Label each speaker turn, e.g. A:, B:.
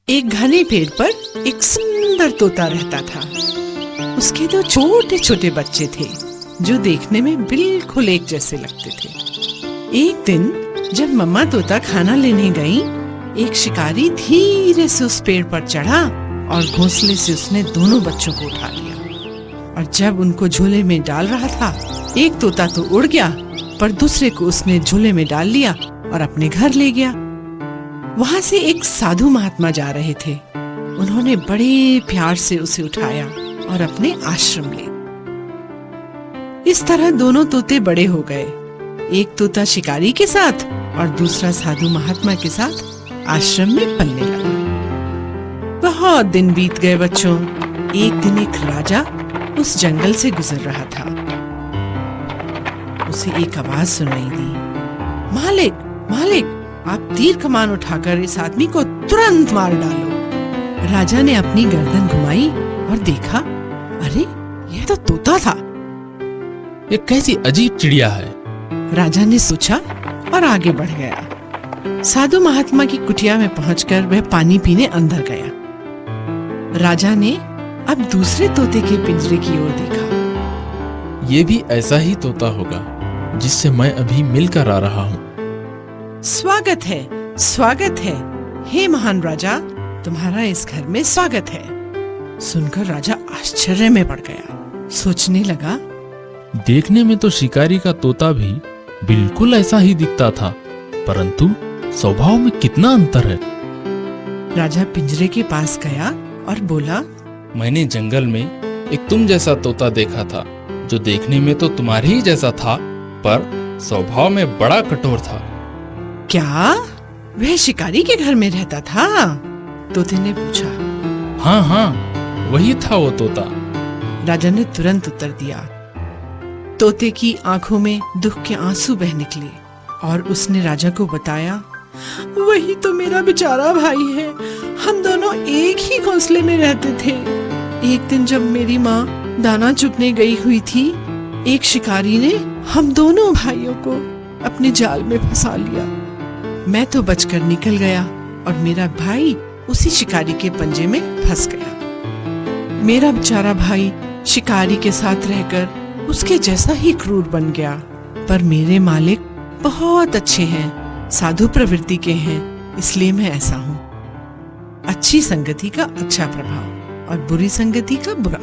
A: एक घने पेड़ पर एक सुंदर तोता रहता था। उसके दो छोटे छोटे बच्चे थे जो देखने में बिल्कुल एक जैसे लगते थे। एक दिन जब मम्मा तोता खाना लेने गई, एक शिकारी धीरे से उस पेड़ पर चढ़ा और घोंसले से उसने दोनों बच्चों को उठा लिया। और जब उनको झोले में डाल रहा था, एक तोता तो उड़ गया, पर दूसरे को उसने झोले में डाल लिया और अपने घर ले गया। वहां से एक साधु महात्मा जा रहे थे। उन्होंने बड़े प्यार से उसे उठाया और अपने आश्रम ले। इस तरह दोनों तोते बड़े हो गए, एक तोता शिकारी के साथ और दूसरा साधु महात्मा के साथ आश्रम में पलने लगा। बहुत दिन बीत गए बच्चों। एक दिन एक राजा उस जंगल से गुजर रहा था। उसे एक आवाज सुनाई दी, मालिक मालिक, आप तीर कमान उठाकर इस आदमी को तुरंत मार डालो। राजा ने अपनी गर्दन घुमाई और देखा, अरे यह तो तोता था।
B: ये कैसी अजीब चिड़िया है,
A: राजा ने सोचा और आगे बढ़ गया। साधु महात्मा की कुटिया में पहुंचकर वह पानी पीने अंदर गया। राजा ने अब दूसरे तोते के पिंजरे की ओर देखा।
B: ये भी ऐसा ही तोता होगा जिससे मैं अभी मिलकर आ रहा हूँ।
A: स्वागत है, हे महान राजा, तुम्हारा इस घर में स्वागत है। सुनकर राजा आश्चर्य में पड़ गया। सोचने लगा,
B: देखने में तो शिकारी का तोता भी बिल्कुल ऐसा ही दिखता था, परंतु स्वभाव में कितना अंतर है।
A: राजा पिंजरे के पास गया और बोला,
B: मैंने जंगल में एक तुम जैसा तोता देखा था, जो देखने में तो तुम्हारे ही जैसा था, पर स्वभाव में बड़ा कठोर था।
A: क्या वह शिकारी के घर में रहता था? तोते ने पूछा।
B: हाँ हाँ, वही था वो तोता।
A: राजा ने तुरंत उत्तर दिया। तोते की आंखों में दुख के आंसू बह निकले और उसने राजा को बताया, वही तो मेरा बेचारा भाई है। हम दोनों एक ही घोंसले में रहते थे। एक दिन जब मेरी माँ दाना चुगने गई हुई थी, एक शिकारी ने हम दोनों भाइयों को अपने जाल में फंसा लिया। मैं तो बचकर निकल गया और मेरा भाई उसी शिकारी के पंजे में फंस गया। मेरा बेचारा भाई शिकारी के साथ रहकर उसके जैसा ही क्रूर बन गया, पर मेरे मालिक बहुत अच्छे हैं, साधु प्रवृत्ति के हैं, इसलिए मैं ऐसा हूँ। अच्छी संगति का अच्छा प्रभाव और बुरी संगति का बुरा।